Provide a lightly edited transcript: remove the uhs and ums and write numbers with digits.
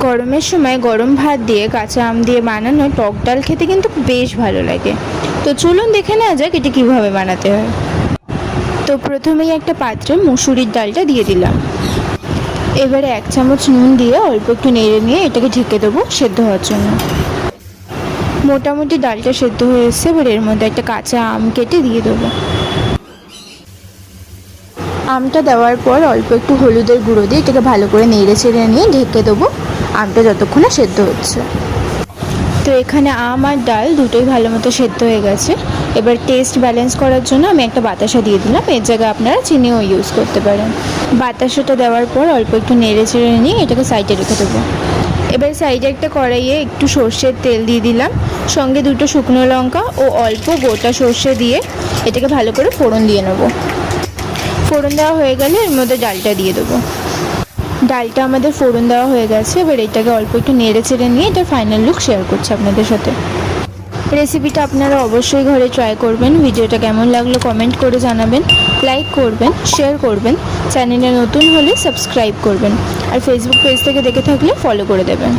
গরমের সময় গরম ভাত দিয়ে কাঁচা আম দিয়ে বানানো টক ডাল খেতে কিন্তু বেশ ভালো লাগে। তো চলুন দেখে নেওয়া যাক এটা কীভাবে বানাতে হয়। তো প্রথমেই একটা পাত্রে মুসুরির ডালটা দিয়ে দিলাম। এবারে 1 চামচ নুন দিয়ে অল্প একটু নেড়ে নিয়ে এটাকে ঢেকে দেবো সেদ্ধ হওয়ার জন্য। মোটামুটি ডালটা সেদ্ধ হয়ে এসছে, এবার এর মধ্যে একটা কাঁচা আম কেটে দিয়ে দেবো। আমটা দেওয়ার পর অল্প একটু হলুদের গুঁড়ো দিয়ে এটাকে ভালো করে নেড়ে চেড়ে নিয়ে ঢেকে দেবো আমটা যতক্ষণে সেদ্ধ হচ্ছে। তো এখানে আম আর ডাল দুটোই ভালো মতো সেদ্ধ হয়ে গেছে। এবার টেস্ট ব্যালেন্স করার জন্য আমি একটা বাতাসা দিয়ে দিলাম, এর জায়গায় আপনারা চিনিও ইউজ করতে পারেন। বাতাসাটা দেওয়ার পর অল্প একটু নেড়ে চেড়ে নিয়ে এটাকে সাইডে রেখে দেবো। এবার সাইডে একটা কড়াইয়ে একটু সর্ষের তেল দিয়ে দিলাম, সঙ্গে 2টো শুকনো লঙ্কা ও অল্প গোটা সর্ষে দিয়ে এটাকে ভালো করে ফোড়ন দিয়ে নেবো। ফোড়ন দেওয়া হয়ে গেলে এর মধ্যে ডালটা দিয়ে দেবো। ডালটা আমাদের ফোড়ন দেওয়া হয়ে গেছে, এবার এটাকে অল্প একটু নেড়ে চেড়ে নিয়ে এটা ফাইনাল লুক শেয়ার করছি আপনাদের সাথে। রেসিপিটা আপনারা অবশ্যই ঘরে ট্রাই করবেন। ভিডিওটা কেমন লাগলো কমেন্ট করে জানাবেন, লাইক করবেন, শেয়ার করবেন, চ্যানেলে নতুন হলে সাবস্ক্রাইব করবেন, আর ফেসবুক পেজ থেকে দেখে থাকলে ফলো করে দেবেন।